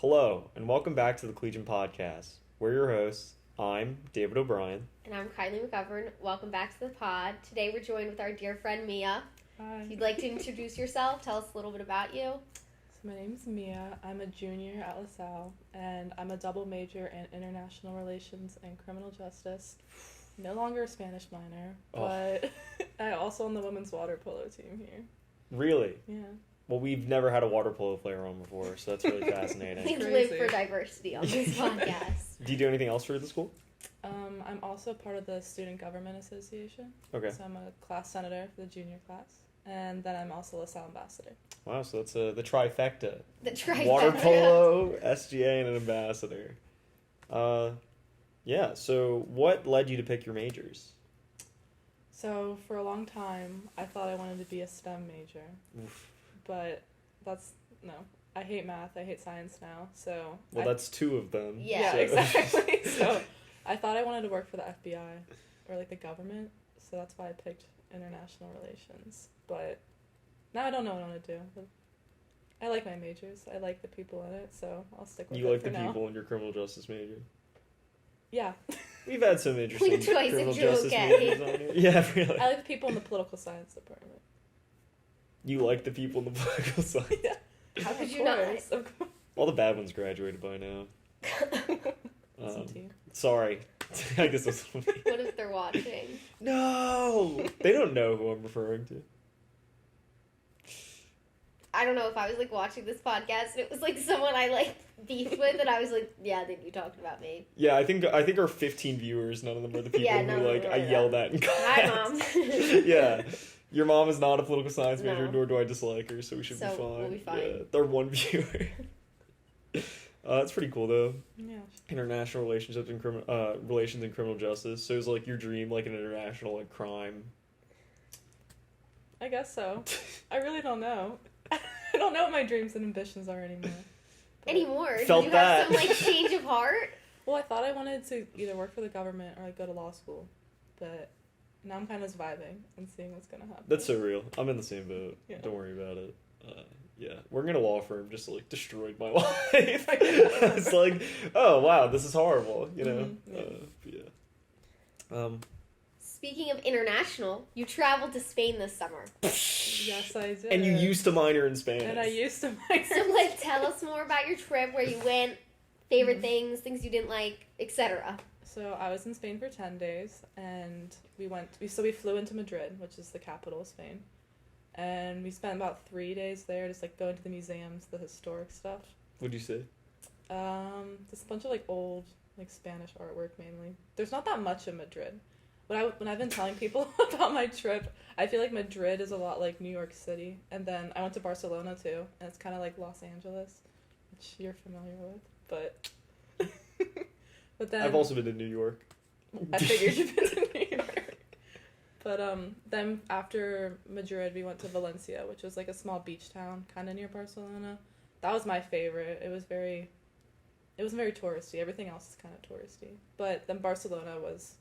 Hello, and welcome back to the Collegian Podcast. We're your hosts. I'm David O'Brien. And I'm Kylie McGovern. Welcome back to the pod. Today we're joined with our dear friend Mia. Hi. If you'd like to introduce yourself, tell us a little bit about you. So my name's Mia. I'm a junior at Salle, and I'm a double major in international relations and criminal justice. No longer a Spanish minor, but I also on the women's water polo team here. Really? Yeah. Well, we've never had a water polo player on before, so that's really fascinating. We live for diversity on this podcast. Do you do anything else for the school? I'm also part of the Student Government Association. Okay. So I'm a class senator for the junior class, and then I'm also a Salle ambassador. Wow, so that's the trifecta. The trifecta. Water polo, SGA, and an ambassador. Yeah, so what led you to pick your majors? So for a long time, I thought I wanted to be a STEM major. Oof. But no. I hate math. I hate science now. So That's two of them. Yeah, so. Exactly. So I thought I wanted to work for the FBI or like the government. So that's why I picked international relations. But now I don't know what I want to do. But I like my majors. I like the people in it. So I'll stick with it. You like for the now. people in your criminal justice major? Yeah. We've had some interesting Twice criminal if you're justice okay. majors on here. Yeah, really. I like the people in the political science department. You like the people in the political science? Yeah. How could Of you not? course, of course. All the bad ones graduated by now. Listen to you. Sorry. I guess that's funny. What if they're watching? No! They don't know who I'm referring to. I don't know if I was watching this podcast and it was someone I beefed with and I was yeah, then you talked about me. Yeah, I think our 15 viewers, none of them are the people Yeah, who none of them I are yelled at in class. Hi, Mom. Yeah. Your mom is not a political science major, No. nor do I dislike her, so we should So, be fine. we'll be fine. Yeah, they're one viewer. That's pretty cool though. Yeah. International relationships and relations and criminal justice. So it's your dream, an international crime. I guess so. I really don't know. I don't know what my dreams and ambitions are anymore. But- Anymore? Felt Did you that. have some change of heart? Well, I thought I wanted to either work for the government or go to law school, but now I'm kind of vibing and seeing what's gonna happen. That's so real. I'm in the same boat. Yeah. Don't worry about it. Yeah, working at a law firm just destroyed my life. It's oh wow, this is horrible. You know. Mhm, Yeah. Speaking of international, you traveled to Spain this summer. Yes, I did. And you used to minor in Spanish. And I used to minor. So, tell us more about your trip, where you went, favorite things you didn't like, etc. So I was in Spain for 10 days, and we flew into Madrid, which is the capital of Spain, and we spent about 3 days there, just going to the museums, the historic stuff. What'd you say? Just a bunch of old Spanish artwork mainly. There's not that much in Madrid. When I've been telling people about my trip, I feel like Madrid is a lot like New York City, and then I went to Barcelona too, and it's kind of like Los Angeles, which you're familiar with, but but then I've also been to New York. I figured you've been to New York. But then after Madrid, we went to Valencia, which was a small beach town, kind of near Barcelona. That was my favorite. It wasn't very touristy. Everything else is kind of touristy. But then Barcelona was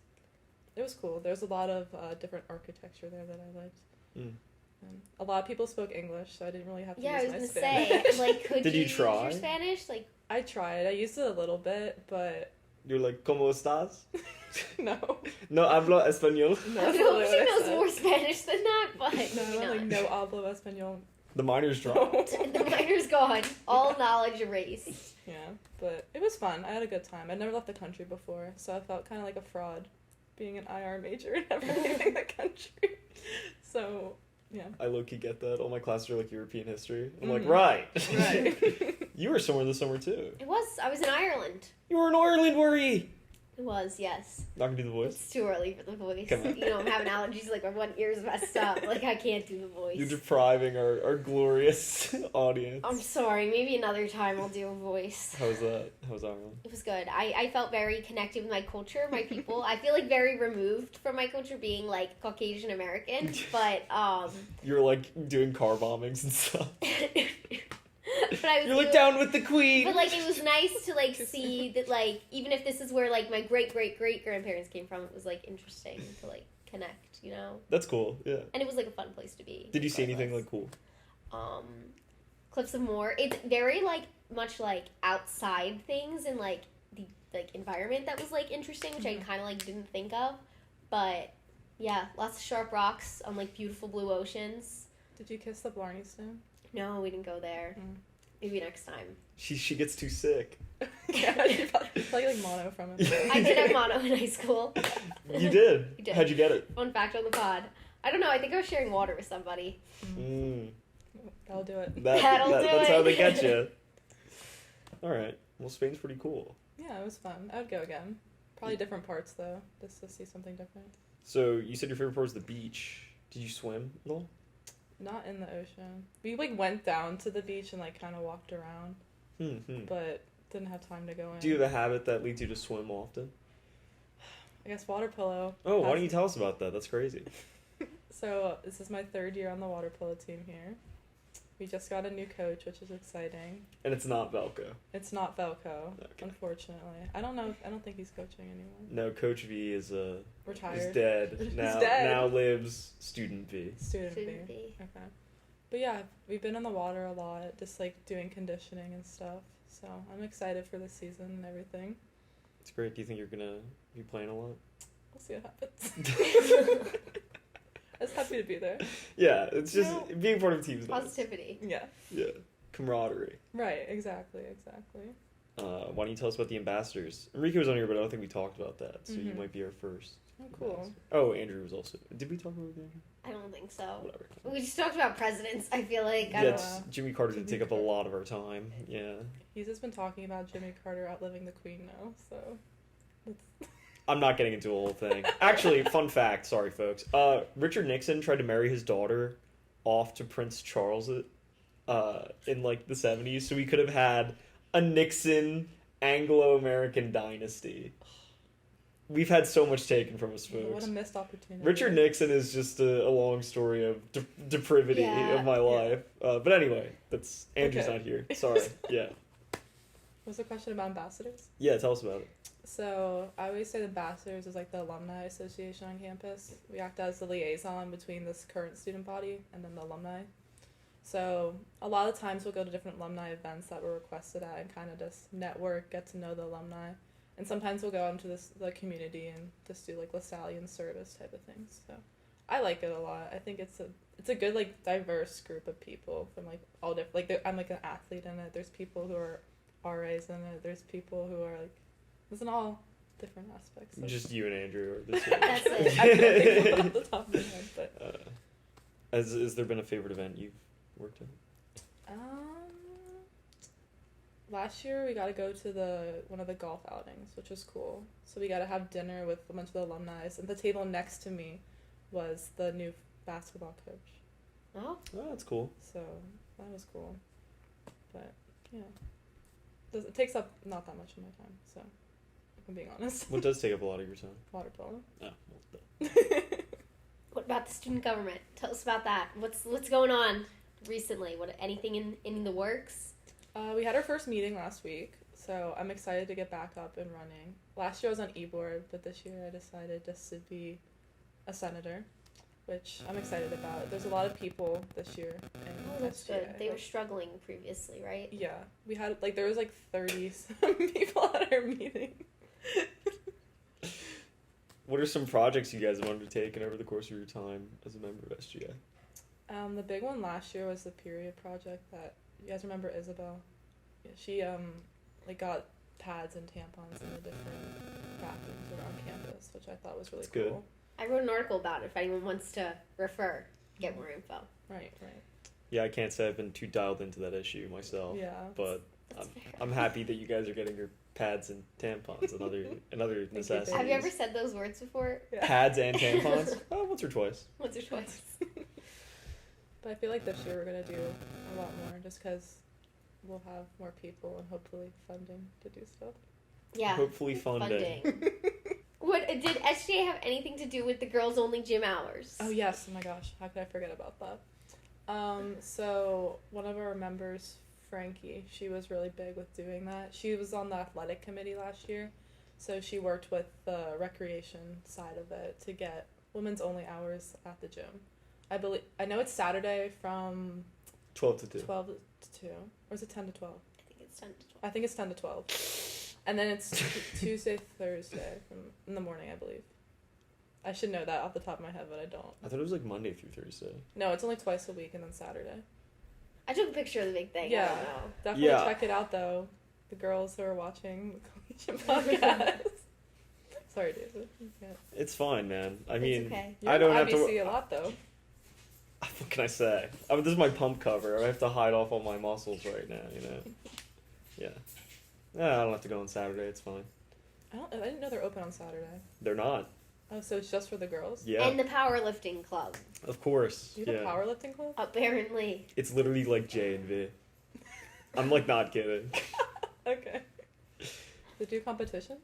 cool. There's a lot of different architecture there that I liked. Mm. A lot of people spoke English, so I didn't really have to Yeah, I use was my gonna Spanish. say, could Did you use try? your Spanish? I tried. I used it a little bit, but You're ¿Cómo estás? no. No hablo español. No, I that's hope really she what I knows said. more Spanish than that, but No, maybe I'm not. no hablo español. The minor's dropped. The minor's gone. All knowledge erased. Yeah, but it was fun. I had a good time. I'd never left the country before, so I felt kind of like a fraud being an IR major and never leaving the country. So, yeah. I low-key get that. All my classes are European history. I'm Mhm. right. Right. You were somewhere this summer too. I was in Ireland. You were in Ireland, were you? It was, yes. Not gonna do the voice? It's too early for the voice. Come on. I'm having allergies, my one ear's messed up. I can't do the voice. You're depriving our glorious audience. I'm sorry, maybe another time I'll do a voice. How was that? How was Ireland? It was good. I felt very connected with my culture, my people. I feel very removed from my culture being Caucasian American, but You were doing car bombings and stuff. but I was You're down with the queen. But it was nice to see that even if this is where my great grandparents came from, it was interesting to connect, That's cool. Yeah. And it was a fun place to be. Did you see anything regardless. cool? Cliffs of Moher. It's very like much like outside things and like the like environment that was like interesting, which I kind of like didn't think of. But yeah, lots of sharp rocks on like beautiful blue oceans. Did you kiss the Blarney Stone? No, we didn't go there. Maybe next time. She gets too sick. Yeah, she probably like mono from it. I did have mono in high school. You did? You did. How'd you get it? Fun fact on the pod. I don't know. I think I was sharing water with somebody. That'll do it. That'll do that's it. how they get you. All right. Well, Spain's pretty cool. Yeah, it was fun. I would go again. Probably different parts though, just to see something different. So you said your favorite part was the beach. Did you swim at all? Not in the ocean. We like went down to the beach and like kind of walked around, but didn't have time to go in. Do you have a habit that leads you to swim often? I guess water polo. Oh, why don't you tell us about that? That's crazy. So this is my 3rd year on the water polo team here. We just got a new coach, which is exciting. And it's not Velko. It's not Velko, Okay. unfortunately. I don't think he's coaching anymore. No, Coach V is Retired. is dead. He's Now dead. now lives Student V. Student B. Shouldn't be. Okay. But yeah, we've been in the water a lot, just like doing conditioning and stuff. So I'm excited for this season and everything. It's great. Do you think you're gonna be playing a lot? We'll see what happens. I was happy to be there. Yeah, it's just No. being part of a team is nice. Positivity. Yeah. Yeah, camaraderie. Right, exactly. Why don't you tell us about the ambassadors? Enrique was on here, but I don't think we talked about that, so you might be our first. Oh, cool. ambassador. Oh, Andrew was also. Did we talk about Andrew? I don't think so. Whatever. We just talked about presidents. I feel like I Yeah, don't it's, Jimmy Carter did Jimmy take up a Carter. lot of our time. Yeah. He's just been talking about Jimmy Carter outliving the Queen now, so. I'm not getting into a whole thing. Actually, fun fact. Sorry, folks. Richard Nixon tried to marry his daughter off to Prince Charles, in like the 70s, so we could have had a Nixon Anglo-American dynasty. We've had so much taken from us, What folks. a missed opportunity. Richard Nixon is just a long story of depravity Yeah. of my life. But anyway, that's Andrew's Okay. not here. Sorry. Yeah. What's the question about ambassadors? Yeah, tell us about it. So I always say the ambassadors is like the alumni association on campus. We act as the liaison between this current student body and then the alumni. So a lot of times we'll go to different alumni events that we're requested at and kind of just network, get to know the alumni. And sometimes we'll go into the community and just do like LaSalle service type of things. So I like it a lot. I think it's a good like diverse group of people from like all different. Like I'm like an athlete in it. There's people who are RAs in it. There's people who are like, it's in all different aspects. So. Just you and Andrew are this year. That's it. I can't think of it off the top of my head, but Has there been a favorite event you've worked in? last year we got to go to one of the golf outings, which was cool. So we got to have dinner with a bunch of the alumni, and the table next to me was the new basketball coach. Oh, Oh, that's cool. So that was cool. But yeah, it takes up not that much of my time. So if I'm being honest, What does take up a lot of your time? water polo. Oh, well, what about the student government? Tell us about that. What's going on recently? Anything in the works? We had our first meeting last week, so I'm excited to get back up and running. Last year I was on e-board, but this year I decided just to be a senator, which I'm excited about. There's a lot of people this year in Oh, that's SGA. good. They were struggling previously, right? Yeah, we had there was 30 some people at our meeting. What are some projects you guys have undertaken over the course of your time as a member of SGA? The big one last year was the period project that you guys remember Isabel. Yeah, she got pads and tampons in the different bathrooms around campus, which I thought was really That's good. cool. I wrote an article about it if anyone wants to refer, get more info. Right. Yeah, I can't say I've been too dialed into that issue myself. Yeah. But That's fair. I'm happy that you guys are getting your pads and tampons and other necessities. Have you ever said those words before? Yeah. Pads and tampons? Oh, once or twice. What's your choice? But I feel like this year we're gonna do a lot more, just because we'll have more people and hopefully funding to do stuff. Yeah. Hopefully funding. What did SGA have anything to do with the girls only gym hours? Oh yes! Oh my gosh! How could I forget about that? So one of our members, Frankie, she was really big with doing that. She was on the athletic committee last year, so she worked with the recreation side of it to get women's only hours at the gym. I know it's Saturday from 12 to 2. 12 to 2. Or is it 10 to 12? I think it's 10 to 12. I think it's 10 to 12. And then it's Tuesday, Thursday in the morning, I believe. I should know that off the top of my head, but I don't. I thought it was like Monday through Thursday. No, it's only twice a week and then Saturday. I took a picture of the big thing. Yeah. I don't know. Definitely Yeah. check it out, though. The girls who are watching the Collegian podcast. Sorry, David. Yeah. It's fine, man. I mean, It's okay. You're I don't on have to. IBC a lot, though. What can I say? I mean, this is my pump cover. I have to hide off all my muscles right now, you know? Yeah. Yeah, I don't have to go on Saturday. It's fine. I didn't know they're open on Saturday. They're not. Oh, so it's just for the girls? Yeah. And the powerlifting club, Of course. You have Yeah. a powerlifting club? apparently. It's literally like J and V. I'm like not kidding. Okay. They do competitions?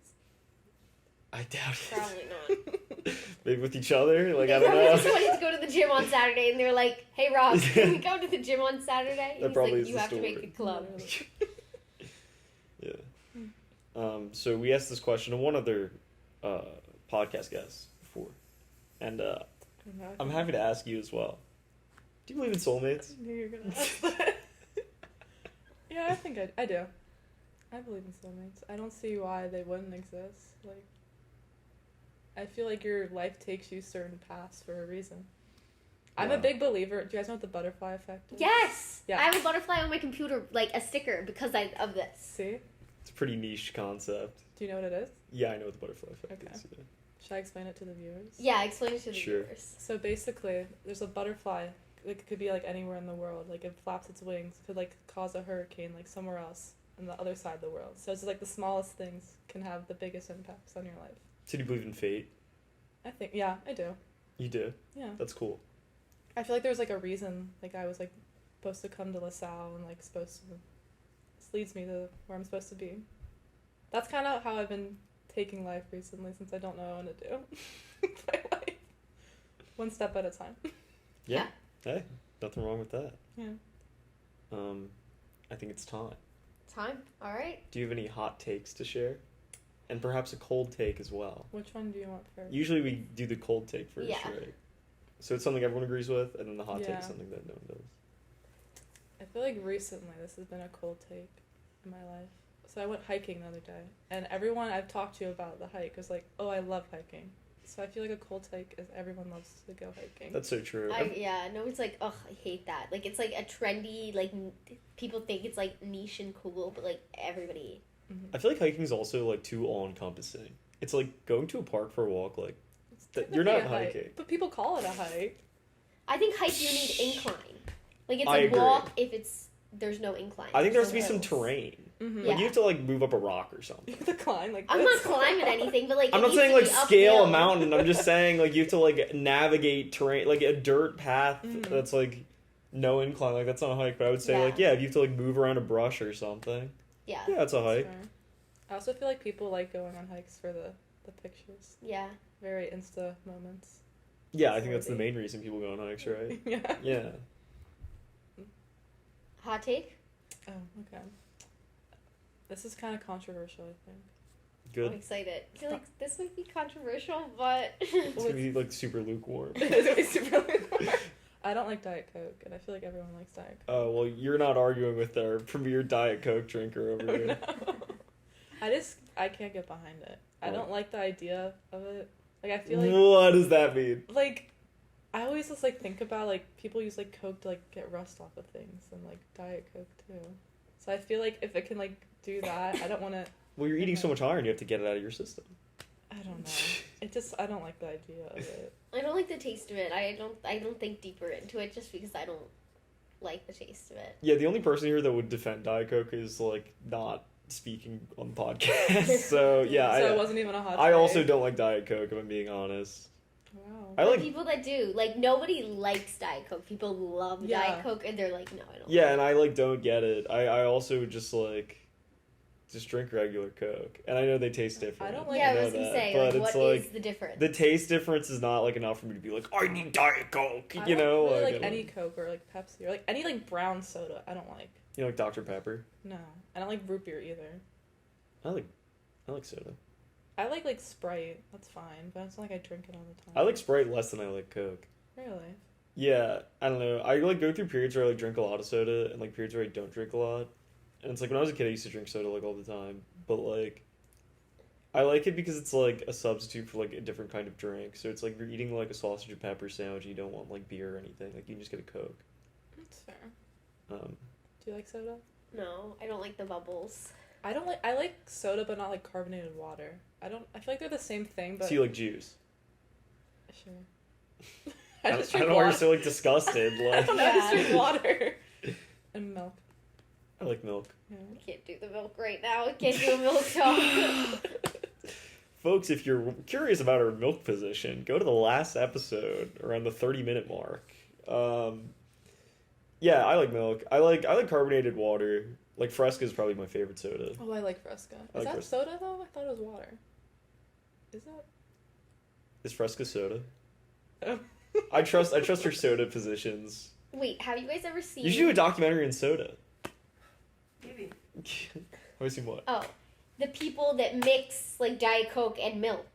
I doubt it. Probably not. Maybe with each other? Like, I They don't probably know. just wanted to go to the gym on Saturday, and they're like, "Hey, Rob, can we go to the gym on Saturday?" And That he's probably like, is "You the have to story. make a club." Yeah. So we asked this question to one other podcast guest before. And I'm happy to ask you as well. Do you believe in soulmates? I knew you were gonna ask that. Yeah, I think I do. I believe in soulmates. I don't see why they wouldn't exist. Like, I feel like your life takes you certain paths for a reason. I'm a Wow. big believer. Do you guys know what the butterfly effect is? Yes. Yeah. I have a butterfly on my computer, like a sticker, because of this. See? It's a pretty niche concept. Do you know what it is? Yeah, I know what the butterfly effect Okay. is. Yeah. Should I explain it to the viewers? Yeah, explain it to the Sure. viewers. So basically, there's a butterfly. Like, it could be like anywhere in the world. Like, it flaps its wings, could like cause a hurricane like somewhere else on the other side of the world. So it's like the smallest things can have the biggest impacts on your life. So do you believe in fate? I think, yeah, I do. You do? Yeah. That's cool. I feel like there's like a reason. Like, I was like supposed to come to LaSalle and like supposed to. This leads me to where I'm supposed to be. That's kind of how I've been taking life recently, since I don't know what I want to do with my life. One step at a time. Yeah. Hey, nothing wrong with that. Yeah. I think it's time. Time. All right. Do you have any hot takes to share? And perhaps a cold take as well. Which one do you want first? Usually we do the cold take first, Yeah. right? So it's something everyone agrees with, and then the hot take Yeah. is something that no one does. I feel like recently this has been a cold take in my life. So I went hiking the other day, and everyone I've talked to about the hike was like, "Oh, I love hiking." So I feel like a cold take is everyone loves to go hiking. That's so true. Yeah, no one's like, "Ugh, I hate that." Like, it's like a trendy, like, people think it's like niche and cool, but like everybody. Mhm. I feel like hiking is also like too all-encompassing. It's like going to a park for a walk, like It's you're not technically a hike, hiking. but people call it a hike. I think hike you need incline. Like, it's I a agree. walk if there's no incline. I think there has to be There's some no hills. terrain. Mm-hmm. Yeah. Like you have to like move up a rock or something. You have to climb like I'm this. not climbing anything, but like I'm it not needs saying to like be scale a uphill. mountain. I'm just saying like you have to like navigate terrain, like a dirt path Mhm. that's like no incline. Like that's not a hike. But I would say Yeah. like yeah, if you have to like move around a brush or something. Yeah. Yeah, it's a hike. That's fair. I also feel like people like going on hikes for the pictures. Yeah. Very Insta moments. Yeah, I think that's the Worthy. main reason people go on hikes, right? Yeah. Yeah. Hot take? Oh, okay. This is kind of controversial, I think. I'm Good. excited. I feel like this might be controversial, but It's gonna be like super lukewarm. It's gonna be super lukewarm. I don't like Diet Coke, and I feel like everyone likes Diet Coke. Oh well, you're not arguing with our premier Diet Coke drinker over Oh, here. no. I can't get behind it. I Oh. don't like the idea of it. Like, I feel like, What does that mean? like, I always just, like, think about, like, people use, like, Coke to, like, get rust off of things, and, like, Diet Coke, too. So I feel like if it can, like, do that, I don't want to, Well, you're eating so much iron, you have to get it out of your system. I don't know. I don't like the idea of it. I don't like the taste of it. I don't think deeper into it just because I don't like the taste of it. Yeah, the only person here that would defend Diet Coke is like not speaking on the podcast. So yeah, So it wasn't even a hot I also take. don't like Diet Coke if I'm being honest. Wow. I But like people that do, like, nobody likes Diet Coke. People love Yeah. Diet Coke, and they're like, no, I don't. yeah, and I like don't get it. I also just like just drink regular Coke, and I know they taste different. I don't like- Yeah, I know was gonna that, say, but like, it's what is like the difference? the taste difference is not like enough for me to be like I need Diet Coke. I You don't know, really I like don't- any Coke or like Pepsi or like any like brown soda. I don't like. You know, like Dr Pepper. No, I don't like root beer either. I like soda. I like Sprite. That's fine, but it's not like I drink it all the time. I like Sprite less than I like Coke. Really? Yeah, I don't know. I like go through periods where I like drink a lot of soda and like periods where I don't drink a lot. And it's like when I was a kid I used to drink soda like all the time. But like I like it because it's like a substitute for like a different kind of drink. So it's like you're eating like a sausage and pepper sandwich and you don't want like beer or anything. Like you can just get a Coke. That's fair. Um Do you like soda? No, I don't like the bubbles. I like soda, but not like carbonated water. I feel like they're the same thing, but so you like juice. sure. I just don't drink know why you're water. so like disgusted. I Like don't know, I just Yeah. drink water and milk. I like milk. Yeah. I can't do the milk right now. I can't do a milk talk. Folks, if you're curious about our milk position, go to the last episode around the 30-minute mark. Yeah, I like milk. I like carbonated water. Like Fresca is probably my favorite soda. Oh, I like Fresca. I Is like that Fresca. soda though? I thought it was water. Is that? Is Fresca soda? Oh. I trust her soda positions. Wait, have you guys ever seen? You should do a documentary in soda. Maybe. Have I seen what? Oh, the people that mix like Diet Coke and milk.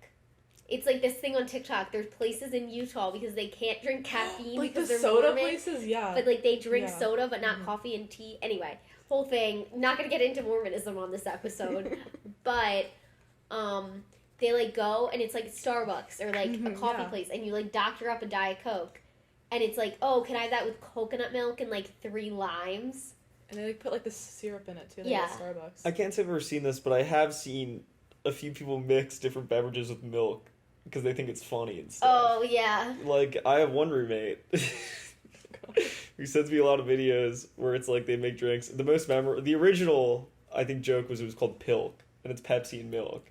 It's like this thing on TikTok. There's places in Utah because they can't drink caffeine Like the because they're soda Mormon, places, yeah. but like they drink Yeah. soda but not Mhm. coffee and tea. Anyway, whole thing. Not gonna get into Mormonism on this episode, but they like go and it's like Starbucks or like a Mhm, coffee yeah. place, and you like doctor up a Diet Coke, and it's like, oh, can I have that with coconut milk and like 3 limes? And they like put like the syrup in it too. Like Yeah. at Starbucks. I can't say I've ever seen this, but I have seen a few people mix different beverages with milk because they think it's funny and stuff. Oh yeah. Like, I have one roommate who sends me a lot of videos where it's like they make drinks. The original, I think, joke was it was called Pilk, and it's Pepsi and milk.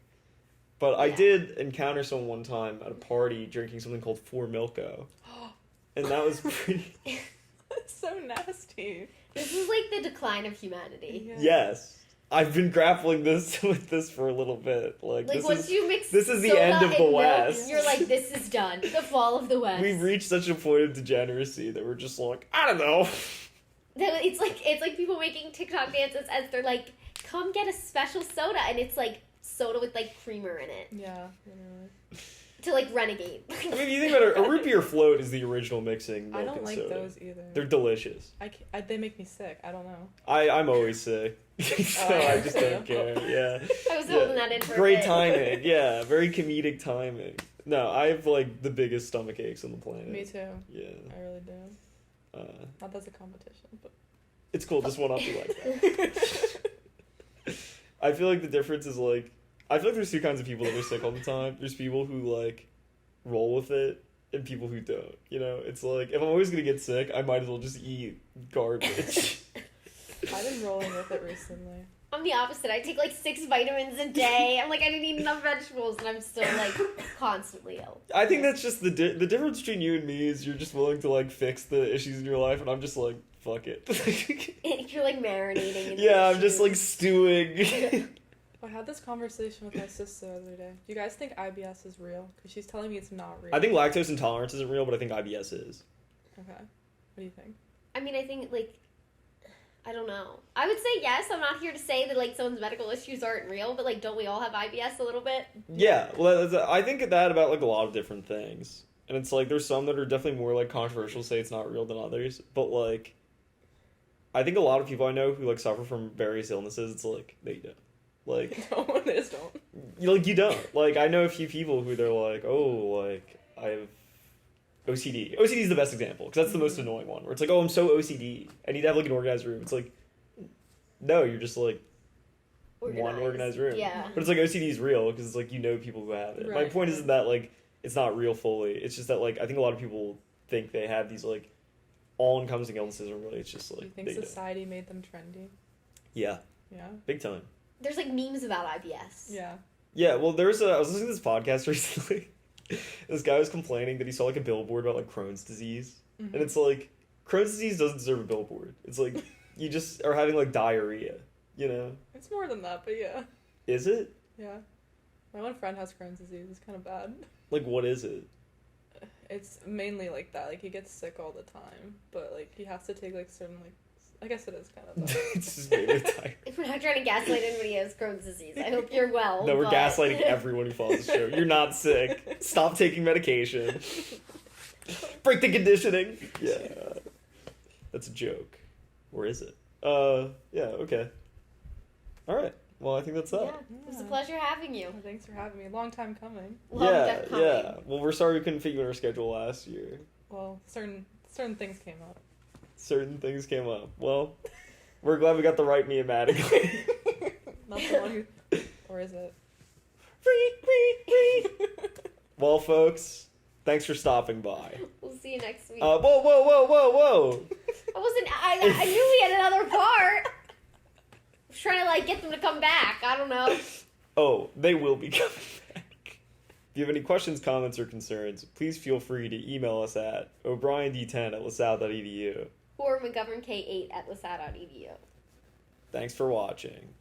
But I Yeah. did encounter someone one time at a party drinking something called Four Milko, and that was pretty... That's so nasty. This is like the decline of humanity. Yeah. Yes. I've been grappling with this for a little bit. Like Like this once is... you mix this is the soda end of and the milk, West. you're like, this is done. The fall of the West. We've reached such a point of degeneracy that we're just like, I don't know. It's like people making TikTok dances as they're like, come get a special soda, and it's like soda with like creamer in it Yeah. Literally. to like renegade. I mean, if you think about it, a root beer float is the original mixing milk I don't and like soda. those either. They're delicious. They make me sick. I don't know. I'm always sick, so I just don't care. Yeah. I was Yeah. holding that in for a Great bit. timing. Yeah, very comedic timing. No, I have like the biggest stomach aches on the planet. Me too. Yeah. I really do. Not that's a competition, but It's cool. Just one up you like that. I feel like the difference is like I feel like there's 2 kinds of people that are sick all the time. There's people who like roll with it and people who don't. You know, it's like if I'm always gonna get sick, I might as well just eat garbage. I've been rolling with it recently. I'm the opposite. I take like 6 vitamins a day. I'm like, I didn't eat enough vegetables, and I'm still like constantly ill. I think that's just the difference between you and me is you're just willing to like fix the issues in your life, and I'm just like fuck it. You're like marinating. In Yeah, the I'm just like issues. stewing. I had this conversation with my sister the other day. Do you guys think IBS is real? Because she's telling me it's not real. I think lactose intolerance isn't real, but I think IBS is. Okay. What do you think? I mean, I think like, I don't know. I would say yes. I'm not here to say that like someone's medical issues aren't real, but like, don't we all have IBS a little bit? Yeah, well, I think that about like a lot of different things, and it's like there's some that are definitely more like controversial, say it's not real than others, but like, I think a lot of people I know who like suffer from various illnesses, it's like they don't. Like, No one is, don't. you don't. Like, I know a few people who they're like, oh, like, I have OCD. OCD is the best example, because that's the most annoying one, where it's like, oh, I'm so OCD. I need to have, like, an organized room. It's like, no, you're just, like, one organized room. Yeah. But it's like, OCD is real, because it's like, you know people who have it. My Right. point isn't that, like, it's not real fully. It's just that, like, I think a lot of people think they have these, like, all-encompassing illnesses, and really it's just, Do like, you think they don't. society made them trendy? Yeah, Yeah. big time. There's like memes about IBS. Yeah. Yeah, well, I was listening to this podcast recently. This guy was complaining that he saw like a billboard about like Crohn's disease, Mhm. and it's like Crohn's disease doesn't deserve a billboard. It's like you just are having like diarrhea, you know? It's more than that, but yeah. Is it? Yeah. My one friend has Crohn's disease. It's kind of bad. Like, what is it? It's mainly like that. Like he gets sick all the time, but like he has to take like certain like. I guess it is kind of that. It's just maybe diarrhea. We're not trying to gaslight anybody who has Crohn's disease. I hope you're well. No, we're but- gaslighting everyone who follows the show. You're not sick. Stop taking medication. Break the conditioning. Yeah. That's a joke. Or is it? Yeah, okay. Alright. Well, I think that's that. Yeah, it was a pleasure having you. Well, thanks for having me. Long time coming. Long Yeah, time coming. yeah. Well, we're sorry we couldn't fit you in our schedule last year. Well, certain things came up. Certain things came up. Well, we're glad we got the right me and Mattingly. Not the one who... Or is it? Well, folks, thanks for stopping by. We'll see you next week. Whoa, whoa, whoa, whoa, whoa! I knew we had another part. I was trying to like get them to come back. I don't know. Oh, they will be coming back. If you have any questions, comments, or concerns, please feel free to email us at o'briend10@lasalle.edu. Or McGovern K8 at lasalle.edu. Thanks for watching.